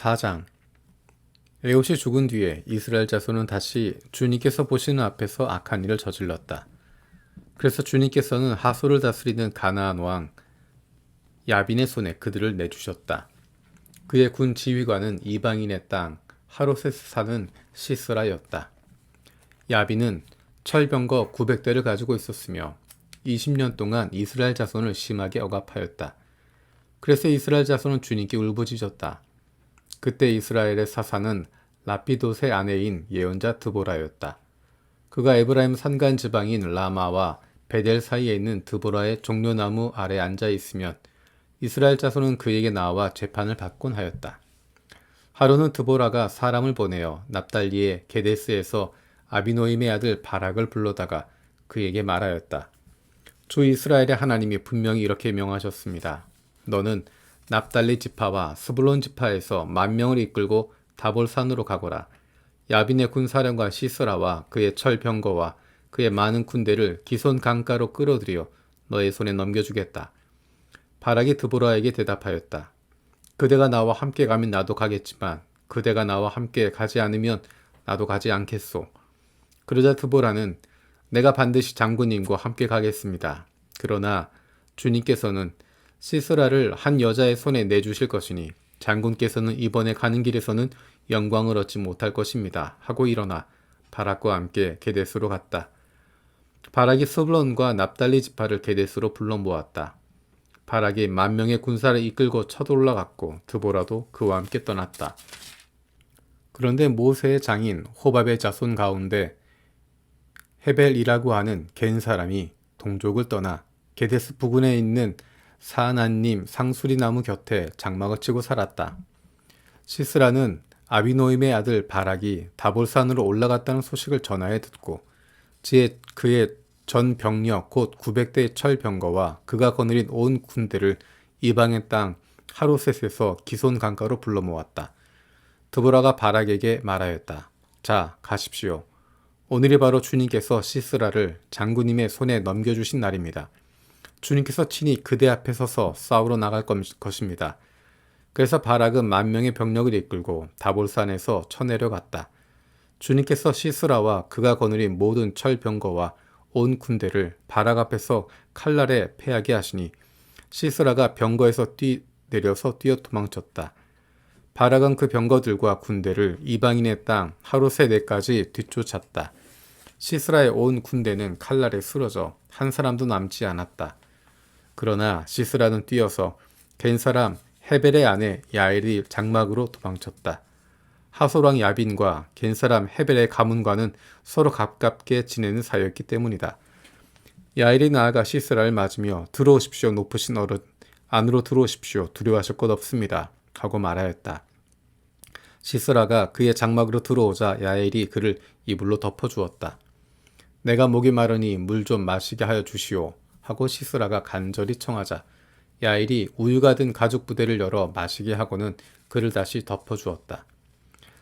4장. 에봇이 죽은 뒤에 이스라엘 자손은 다시 주님께서 보시는 앞에서 악한 일을 저질렀다. 그래서 주님께서는 하솔을 다스리는 가나안 왕 야빈의 손에 그들을 내주셨다. 그의 군 지휘관은 이방인의 땅 하롯에서 사는 시스라였다. 야빈은 철병거 900대를 가지고 있었으며 20년 동안 이스라엘 자손을 심하게 억압하였다. 그래서 이스라엘 자손은 주님께 울부짖었다. 그때 이스라엘의 사사는 라피돗의 아내인 예언자 드보라였다. 그가 에브라임 산간 지방인 라마와 베델 사이에 있는 드보라의 종려나무 아래 앉아 있으면 이스라엘 자손은 그에게 나와 재판을 받곤 하였다. 하루는 드보라가 사람을 보내어 납달리의 게데스에서 아비노임의 아들 바락을 불러다가 그에게 말하였다. 주 이스라엘의 하나님이 분명히 이렇게 명하셨습니다. 너는 납달리 지파와 스불론 지파에서 10,000명을 이끌고 다볼산으로 가거라. 야빈의 군사령관 시스라와 그의 철병거와 그의 많은 군대를 기손 강가로 끌어들여 너의 손에 넘겨주겠다. 바락이 드보라에게 대답하였다. 그대가 나와 함께 가면 나도 가겠지만 그대가 나와 함께 가지 않으면 나도 가지 않겠소. 그러자 드보라는 내가 반드시 장군님과 함께 가겠습니다. 그러나 주님께서는 시스라를 한 여자의 손에 내주실 것이니 장군께서는 이번에 가는 길에서는 영광을 얻지 못할 것입니다. 하고 일어나 바락과 함께 게데스로 갔다. 바락이 스불론과 납달리 지파를 게데스로 불러 모았다. 바락이 10,000명의 군사를 이끌고 쳐올라갔고 드보라도 그와 함께 떠났다. 그런데 모세의 장인 호밥의 자손 가운데 헤벨이라고 하는 겐 사람이 동족을 떠나 게데스 부근에 있는 사나님 상수리 나무 곁에 장막을 치고 살았다. 시스라는 아비노임의 아들 바락이 다볼산으로 올라갔다는 소식을 전하여 듣고 그의 전 병력 곧 900대의 철병거와 그가 거느린 온 군대를 이방의 땅 하로셋에서 기손 강가로 불러 모았다. 드보라가 바락에게 말하였다. 자, 가십시오. 오늘이 바로 주님께서 시스라를 장군님의 손에 넘겨주신 날입니다. 주님께서 친히 그대 앞에 서서 싸우러 나갈 것입니다. 그래서 바락은 10,000명의 병력을 이끌고 다볼산에서 쳐내려갔다. 주님께서 시스라와 그가 거느린 모든 철병거와 온 군대를 바락 앞에서 칼날에 패하게 하시니 시스라가 병거에서 내려서 뛰어 도망쳤다. 바락은 그 병거들과 군대를 이방인의 땅 하롯의 내까지 뒤쫓았다. 시스라의 온 군대는 칼날에 쓰러져 한 사람도 남지 않았다. 그러나 시스라는 뛰어서 겐 사람 헤벨의 아내 야엘이 장막으로 도망쳤다. 하솔왕 야빈과 겐 사람 헤벨의 가문과는 서로 가깝게 지내는 사이였기 때문이다. 야엘이 나아가 시스라를 맞으며 들어오십시오 높으신 어른, 안으로 들어오십시오 두려워하실 것 없습니다 하고 말하였다. 시스라가 그의 장막으로 들어오자 야엘이 그를 이불로 덮어주었다. 내가 목이 마르니 물 좀 마시게 하여 주시오 하고 시스라가 간절히 청하자 야엘이 우유가 든 가죽 부대를 열어 마시게 하고는 그를 다시 덮어주었다.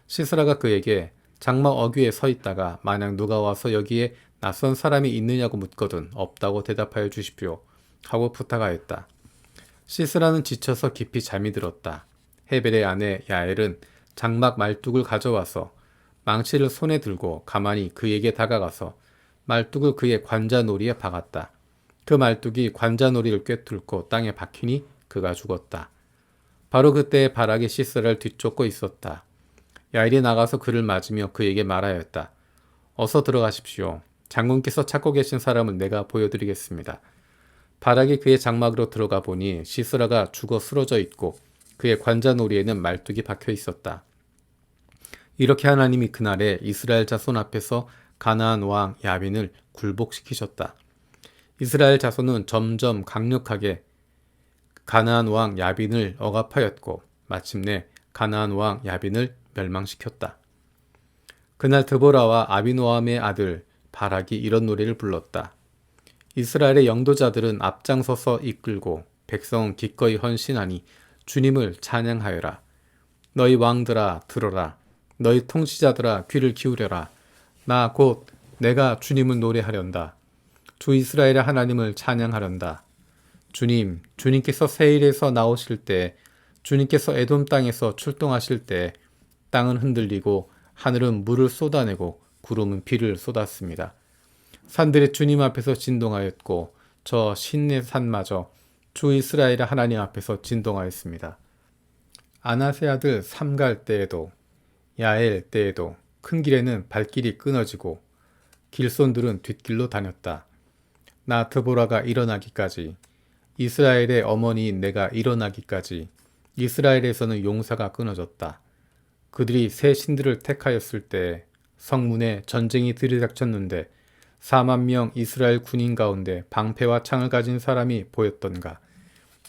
시스라가 그에게 장막 어귀에 서 있다가 만약 누가 와서 여기에 낯선 사람이 있느냐고 묻거든 없다고 대답하여 주십시오 하고 부탁하였다. 시스라는 지쳐서 깊이 잠이 들었다. 헤벨의 아내 야엘은 장막 말뚝을 가져와서 망치를 손에 들고 가만히 그에게 다가가서 말뚝을 그의 관자놀이에 박았다. 그 말뚝이 관자놀이를 꿰뚫고 땅에 박히니 그가 죽었다. 바로 그때 바락이 시스라를 뒤쫓고 있었다. 야엘이 나가서 그를 맞으며 그에게 말하였다. 어서 들어가십시오. 장군께서 찾고 계신 사람을 내가 보여드리겠습니다. 바락이 그의 장막으로 들어가 보니 시스라가 죽어 쓰러져 있고 그의 관자놀이에는 말뚝이 박혀 있었다. 이렇게 하나님이 그날에 이스라엘 자손 앞에서 가나안 왕 야빈을 굴복시키셨다. 이스라엘 자손은 점점 강력하게 가나안 왕 야빈을 억압하였고 마침내 가나안 왕 야빈을 멸망시켰다. 그날 드보라와 아비노함의 아들 바락이 이런 노래를 불렀다. 이스라엘의 영도자들은 앞장서서 이끌고 백성은 기꺼이 헌신하니 주님을 찬양하여라. 너희 왕들아 들어라. 너희 통치자들아 귀를 기울여라. 나 곧 내가 주님을 노래하련다. 주 이스라엘의 하나님을 찬양하련다. 주님께서 세일에서 나오실 때 주님께서 에돔 땅에서 출동하실 때 땅은 흔들리고 하늘은 물을 쏟아내고 구름은 비를 쏟았습니다. 산들이 주님 앞에서 진동하였고 저 신의 산마저 주 이스라엘의 하나님 앞에서 진동하였습니다. 아나세 아들 삼갈 때에도 야엘 때에도 큰 길에는 발길이 끊어지고 길손들은 뒷길로 다녔다. 나 드보라가 일어나기까지, 이스라엘의 어머니인 내가 일어나기까지 이스라엘에서는 용사가 끊어졌다. 그들이 새 신들을 택하였을 때 성문에 전쟁이 들이닥쳤는데 4만 명 이스라엘 군인 가운데 방패와 창을 가진 사람이 보였던가.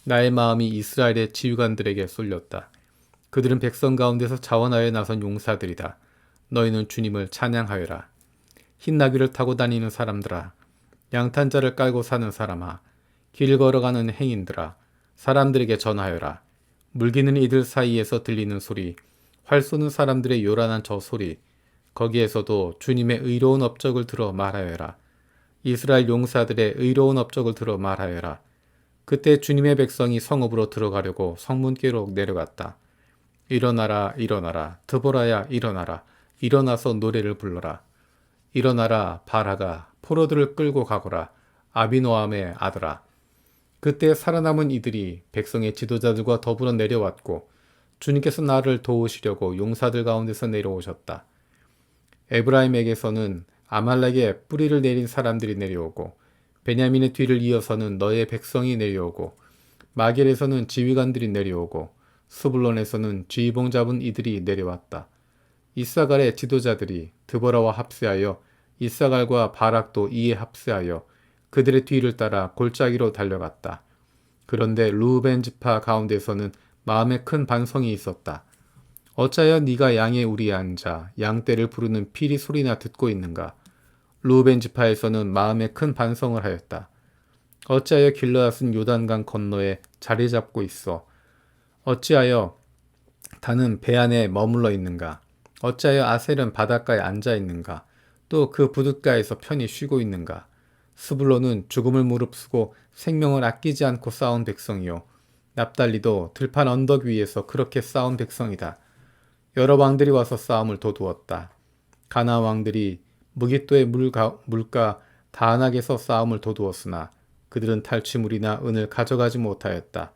나의 마음이 이스라엘의 지휘관들에게 쏠렸다. 그들은 백성 가운데서 자원하여 나선 용사들이다. 너희는 주님을 찬양하여라. 흰 나귀를 타고 다니는 사람들아, 양탄자를 깔고 사는 사람아, 길 걸어가는 행인들아, 사람들에게 전하여라. 물기는 이들 사이에서 들리는 소리, 활 쏘는 사람들의 요란한 저 소리, 거기에서도 주님의 의로운 업적을 들어 말하여라. 이스라엘 용사들의 의로운 업적을 들어 말하여라. 그때 주님의 백성이 성읍으로 들어가려고 성문께로 내려갔다. 일어나라, 일어나라, 드보라야 일어나라. 일어나서 노래를 불러라. 일어나라, 바라가, 포로들을 끌고 가거라. 아비노함의 아들아. 그때 살아남은 이들이 백성의 지도자들과 더불어 내려왔고 주님께서 나를 도우시려고 용사들 가운데서 내려오셨다. 에브라임에게서는 아말렉의 뿌리를 내린 사람들이 내려오고 베냐민의 뒤를 이어서는 너의 백성이 내려오고 마겔에서는 지휘관들이 내려오고 스불론에서는 쥐봉 잡은 이들이 내려왔다. 이사갈의 지도자들이 드보라와 합세하여 이사갈과 바락도 이에 합세하여 그들의 뒤를 따라 골짜기로 달려갔다. 그런데 루벤 지파 가운데서는 마음에 큰 반성이 있었다. 어찌하여 네가 양의 우리에 앉아 양떼를 부르는 피리 소리나 듣고 있는가? 루벤 지파에서는 마음에 큰 반성을 하였다. 어찌하여 길르앗은 요단강 건너에 자리 잡고 있어? 어찌하여 단은 배 안에 머물러 있는가? 어찌하여 아셀은 바닷가에 앉아 있는가? 또 그 부둣가에서 편히 쉬고 있는가? 스불론은 죽음을 무릅쓰고 생명을 아끼지 않고 싸운 백성이요. 납달리도 들판 언덕 위에서 그렇게 싸운 백성이다. 여러 왕들이 와서 싸움을 도두었다. 가나안 왕들이 무깃도의 물가 다안악에서 싸움을 도두었으나 그들은 탈취물이나 은을 가져가지 못하였다.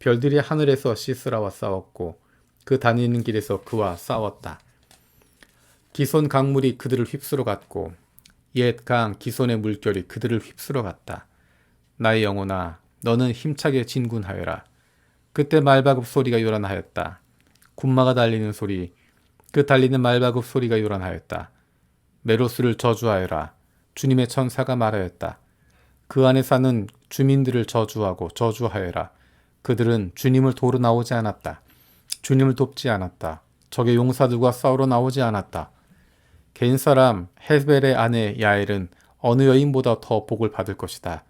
별들이 하늘에서 시스라와 싸웠고 그 다니는 길에서 그와 싸웠다. 기손 강물이 그들을 휩쓸어 갔고 옛 강 기손의 물결이 그들을 휩쓸어 갔다. 나의 영혼아, 너는 힘차게 진군하여라. 그때 말바굽 소리가 요란하였다. 군마가 달리는 소리, 그 달리는 말바굽 소리가 요란하였다. 메로스를 저주하여라. 주님의 천사가 말하였다. 그 안에 사는 주민들을 저주하고 저주하여라. 그들은 주님을 도로 나오지 않았다. 주님을 돕지 않았다. 적의 용사들과 싸우러 나오지 않았다. 개인 사람 헤벨의 아내 야엘은 어느 여인보다 더 복을 받을 것이다.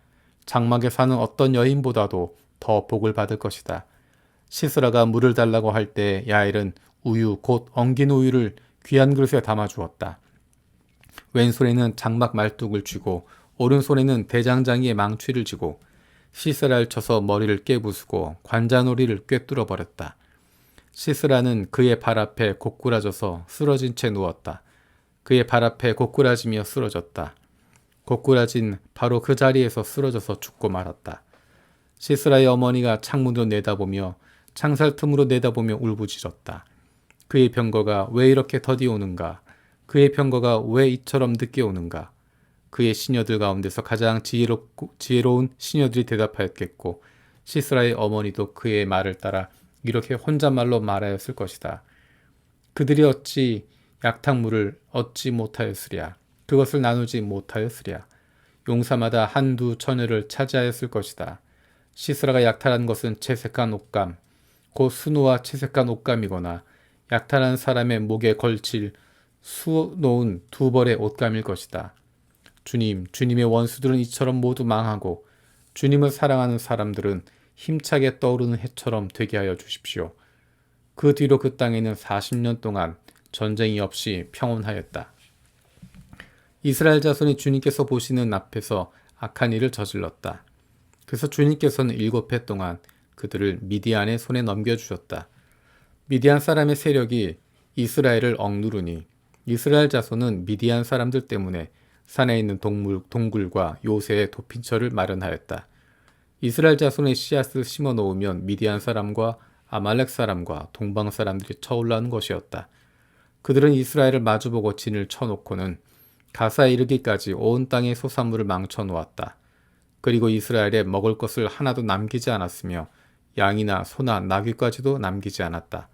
장막에 사는 어떤 여인보다도 더 복을 받을 것이다. 시스라가 물을 달라고 할 때 야엘은 우유 곧 엉긴 우유를 귀한 그릇에 담아 주었다. 왼손에는 장막 말뚝을 쥐고 오른손에는 대장장이의 망취를 쥐고 시스라를 쳐서 머리를 깨부수고 관자놀이를 꿰뚫어 버렸다. 시스라는 그의 발 앞에 고꾸라져서 쓰러진 채 누웠다. 그의 발 앞에 고꾸라지며 쓰러졌다. 고꾸라진 바로 그 자리에서 쓰러져서 죽고 말았다. 시스라의 어머니가 창문으로 내다보며 창살 틈으로 내다보며 울부짖었다. 그의 병거가 왜 이렇게 더디 오는가? 그의 병거가 왜 이처럼 늦게 오는가? 그의 시녀들 가운데서 가장 지혜로운 시녀들이 대답하였겠고 시스라의 어머니도 그의 말을 따라 이렇게 혼잣말로 말하였을 것이다. 그들이 어찌 약탕물을 얻지 못하였으랴. 그것을 나누지 못하였으랴. 용사마다 한두 처녀를 차지하였을 것이다. 시스라가 약탈한 것은 채색한 옷감, 곧 순우와 채색한 옷감이거나 약탈한 사람의 목에 걸칠 수놓은 두 벌의 옷감일 것이다. 주님, 주님의 원수들은 이처럼 모두 망하고 주님을 사랑하는 사람들은 힘차게 떠오르는 해처럼 되게 하여 주십시오. 그 뒤로 그 땅에는 40년 동안 전쟁이 없이 평온하였다. 이스라엘 자손이 주님께서 보시는 앞에서 악한 일을 저질렀다. 그래서 주님께서는 7해 동안 그들을 미디안의 손에 넘겨주셨다. 미디안 사람의 세력이 이스라엘을 억누르니 이스라엘 자손은 미디안 사람들 때문에 산에 있는 동굴과 요새의 도핀처를 마련하였다. 이스라엘 자손의 씨앗을 심어 놓으면 미디안 사람과 아말렉 사람과 동방 사람들이 쳐올라오는 것이었다. 그들은 이스라엘을 마주보고 진을 쳐놓고는 가사에 이르기까지 온 땅의 소산물을 망쳐 놓았다. 그리고 이스라엘에 먹을 것을 하나도 남기지 않았으며 양이나 소나 나귀까지도 남기지 않았다.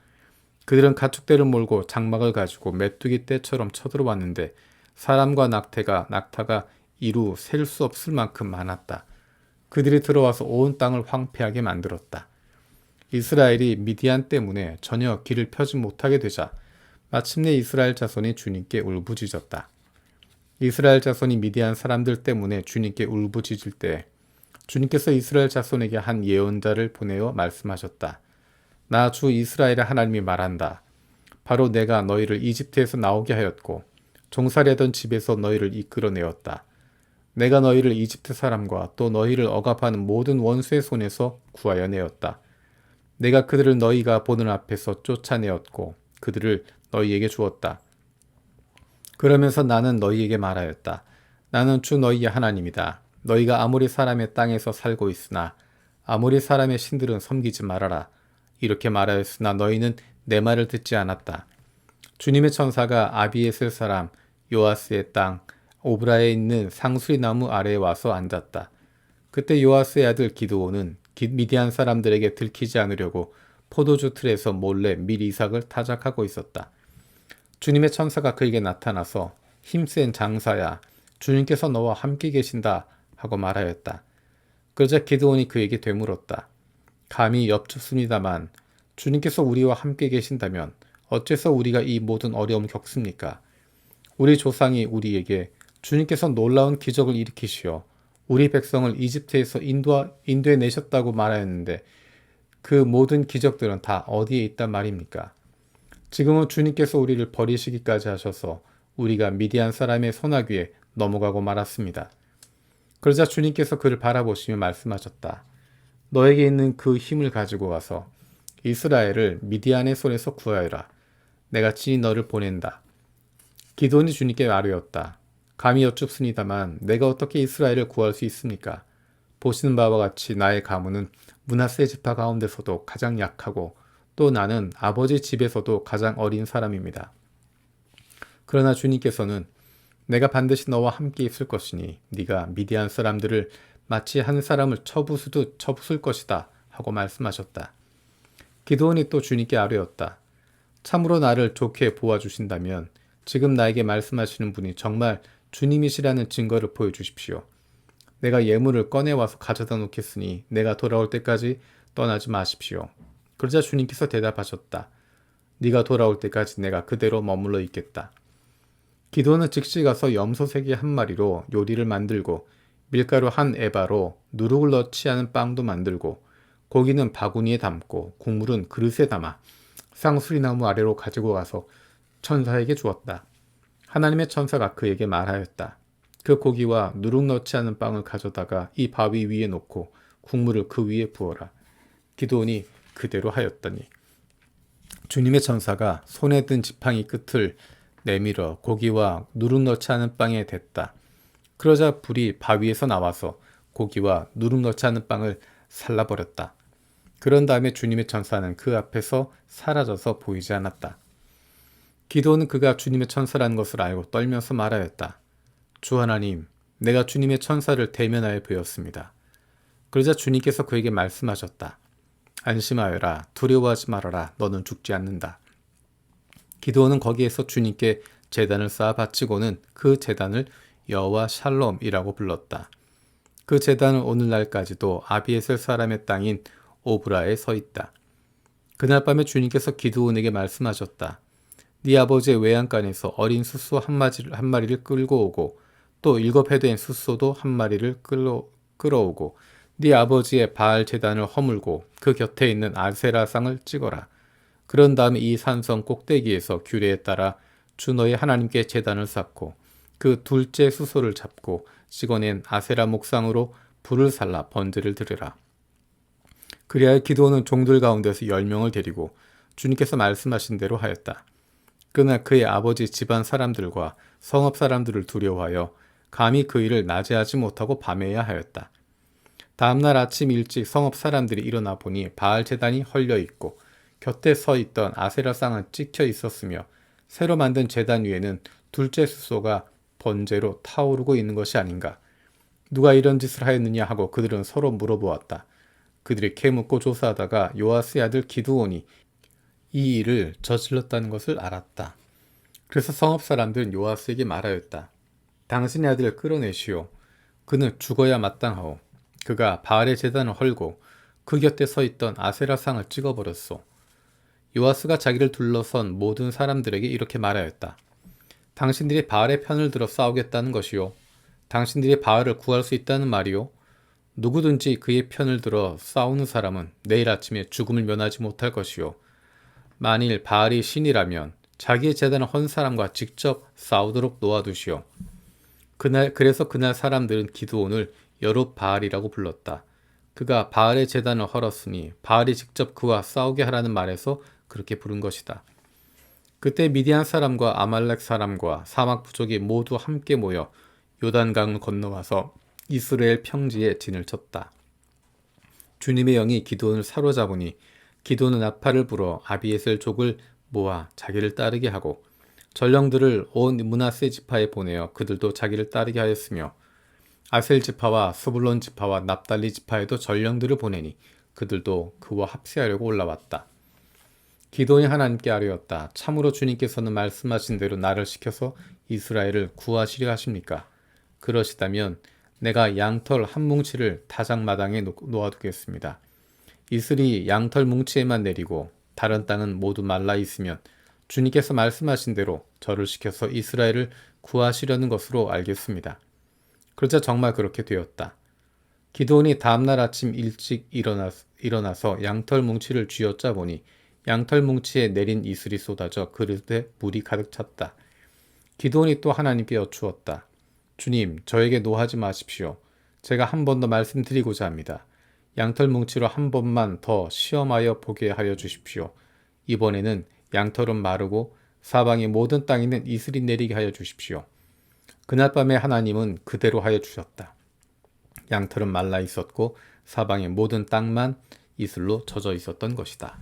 그들은 가축대를 몰고 장막을 가지고 메뚜기 떼처럼 쳐들어왔는데 사람과 낙타가 이루 셀 수 없을 만큼 많았다. 그들이 들어와서 온 땅을 황폐하게 만들었다. 이스라엘이 미디안 때문에 전혀 길을 펴지 못하게 되자 마침내 이스라엘 자손이 주님께 울부짖었다. 이스라엘 자손이 미디안 사람들 때문에 주님께 울부짖을 때 주님께서 이스라엘 자손에게 한 예언자를 보내어 말씀하셨다. 나 주 이스라엘의 하나님이 말한다. 바로 내가 너희를 이집트에서 나오게 하였고 종살이하던 집에서 너희를 이끌어내었다. 내가 너희를 이집트 사람과 또 너희를 억압하는 모든 원수의 손에서 구하여 내었다. 내가 그들을 너희가 보는 앞에서 쫓아내었고 그들을 너희에게 주었다. 그러면서 나는 너희에게 말하였다. 나는 주 너희의 하나님이다. 너희가 아모리 사람의 땅에서 살고 있으나 아모리 사람의 신들은 섬기지 말아라. 이렇게 말하였으나 너희는 내 말을 듣지 않았다. 주님의 천사가 아비에셀 사람 요아스의 땅 오브라에 있는 상수리 나무 아래에 와서 앉았다. 그때 요아스의 아들 기드온은 미디안 사람들에게 들키지 않으려고 포도주 틀에서 몰래 밀 이삭을 타작하고 있었다. 주님의 천사가 그에게 나타나서 힘센 장사야, 주님께서 너와 함께 계신다 하고 말하였다. 그러자 기드온이 그에게 되물었다. 감히 엽죽습니다만 주님께서 우리와 함께 계신다면 어째서 우리가 이 모든 어려움을 겪습니까? 우리 조상이 우리에게 주님께서 놀라운 기적을 일으키시어 우리 백성을 이집트에서 인도해 내셨다고 말하였는데 그 모든 기적들은 다 어디에 있단 말입니까? 지금은 주님께서 우리를 버리시기까지 하셔서 우리가 미디안 사람의 손아귀에 넘어가고 말았습니다. 그러자 주님께서 그를 바라보시며 말씀하셨다. 너에게 있는 그 힘을 가지고 가서 이스라엘을 미디안의 손에서 구하여라. 내가 친히 너를 보낸다. 기드온이 주님께 아뢰었다. 감히 여쭙습니다만 내가 어떻게 이스라엘을 구할 수 있습니까? 보시는 바와 같이 나의 가문은 므낫세 지파 가운데서도 가장 약하고 또 나는 아버지 집에서도 가장 어린 사람입니다. 그러나 주님께서는 내가 반드시 너와 함께 있을 것이니 네가 미디안 사람들을 마치 한 사람을 쳐부수듯 쳐부술 것이다 하고 말씀하셨다. 기드온이 또 주님께 아뢰었다. 참으로 나를 좋게 보아주신다면 지금 나에게 말씀하시는 분이 정말 주님이시라는 증거를 보여주십시오. 내가 예물을 꺼내와서 가져다 놓겠으니 내가 돌아올 때까지 떠나지 마십시오. 그러자 주님께서 대답하셨다. 네가 돌아올 때까지 내가 그대로 머물러 있겠다. 기드온은 즉시 가서 염소새끼 한 마리로 요리를 만들고 밀가루 한 에바로 누룩을 넣지 않은 빵도 만들고 고기는 바구니에 담고 국물은 그릇에 담아 쌍수리나무 아래로 가지고 가서 천사에게 주었다. 하나님의 천사가 그에게 말하였다. 그 고기와 누룩 넣지 않은 빵을 가져다가 이 바위 위에 놓고 국물을 그 위에 부어라. 기드온이 그대로 하였더니 주님의 천사가 손에 든 지팡이 끝을 내밀어 고기와 누룩 넣지 않은 빵에 댔다. 그러자 불이 바위에서 나와서 고기와 누룩 넣지 않은 빵을 살라버렸다. 그런 다음에 주님의 천사는 그 앞에서 사라져서 보이지 않았다. 기드온은 그가 주님의 천사라는 것을 알고 떨면서 말하였다. 주 하나님, 내가 주님의 천사를 대면하여 뵈었습니다. 그러자 주님께서 그에게 말씀하셨다. 안심하여라, 두려워하지 말아라, 너는 죽지 않는다. 기드온은 거기에서 주님께 제단을 쌓아 바치고는 그 제단을 여호와 샬롬이라고 불렀다. 그 제단은 오늘날까지도 아비에셀 사람의 땅인 오브라에 서 있다. 그날 밤에 주님께서 기드온에게 말씀하셨다. 네 아버지의 외양간에서 어린 숫소 한 마리를 끌고 오고 또 7해 된 숫소도 한 마리를 끌어오고 네 아버지의 바알 제단을 허물고 그 곁에 있는 아세라상을 찍어라. 그런 다음에 이 산성 꼭대기에서 규례에 따라 주 너의 하나님께 제단을 쌓고 그 둘째 수소를 잡고 찍어낸 아세라 목상으로 불을 살라 번제를 드리라. 그리하여 기드온은 종들 가운데서 10명을 데리고 주님께서 말씀하신 대로 하였다. 그러나 그의 아버지 집안 사람들과 성읍 사람들을 두려워하여 감히 그 일을 낮에 하지 못하고 밤에 해야 하였다. 다음날 아침 일찍 성읍 사람들이 일어나 보니 바알 제단이 헐려 있고 곁에 서 있던 아세라 쌍은 찍혀 있었으며 새로 만든 제단 위에는 둘째 수소가 번제로 타오르고 있는 것이 아닌가. 누가 이런 짓을 하였느냐 하고 그들은 서로 물어보았다. 그들이 캐묻고 조사하다가 요아스의 아들 기드온이 이 일을 저질렀다는 것을 알았다. 그래서 성읍 사람들은 요아스에게 말하였다. 당신의 아들을 끌어내시오. 그는 죽어야 마땅하오. 그가 바알의 제단을 헐고 그 곁에 서 있던 아세라 상을 찍어버렸소. 요아스가 자기를 둘러선 모든 사람들에게 이렇게 말하였다. 당신들이 바알의 편을 들어 싸우겠다는 것이요. 당신들이 바알을 구할 수 있다는 말이요. 누구든지 그의 편을 들어 싸우는 사람은 내일 아침에 죽음을 면하지 못할 것이요. 만일 바알이 신이라면 자기의 제단을 헌 사람과 직접 싸우도록 놓아두시오. 그래서 그날 사람들은 기드온을 여룹바알이라고 불렀다. 그가 바알의 제단을 헐었으니 바알이 직접 그와 싸우게 하라는 말에서 그렇게 부른 것이다. 그때 미디안 사람과 아말렉 사람과 사막 부족이 모두 함께 모여 요단강을 건너와서 이스라엘 평지에 진을 쳤다. 주님의 영이 기드온을 사로잡으니 기드온은 나팔을 불어 아비에셀 족을 모아 자기를 따르게 하고 전령들을 온 므낫세 지파에 보내어 그들도 자기를 따르게 하였으며 아셀 지파와 스불론 지파와 납달리 지파에도 전령들을 보내니 그들도 그와 합세하려고 올라왔다. 기드온이 하나님께 아뢰었다. 참으로 주님께서는 말씀하신 대로 나를 시켜서 이스라엘을 구하시려 하십니까? 그러시다면 내가 양털 한 뭉치를 타작마당에 놓아두겠습니다. 이슬이 양털 뭉치에만 내리고 다른 땅은 모두 말라 있으면 주님께서 말씀하신 대로 저를 시켜서 이스라엘을 구하시려는 것으로 알겠습니다. 그러자 정말 그렇게 되었다. 기드온이 다음날 아침 일찍 일어나서 양털 뭉치를 쥐어짜 보니 양털 뭉치에 내린 이슬이 쏟아져 그릇에 물이 가득 찼다. 기드온이 또 하나님께 여쭈었다. 주님, 저에게 노하지 마십시오. 제가 한 번 더 말씀드리고자 합니다. 양털 뭉치로 한 번만 더 시험하여 보게 하여 주십시오. 이번에는 양털은 마르고 사방의 모든 땅에는 이슬이 내리게 하여 주십시오. 그날 밤에 하나님은 그대로 하여 주셨다. 양털은 말라 있었고 사방의 모든 땅만 이슬로 젖어 있었던 것이다.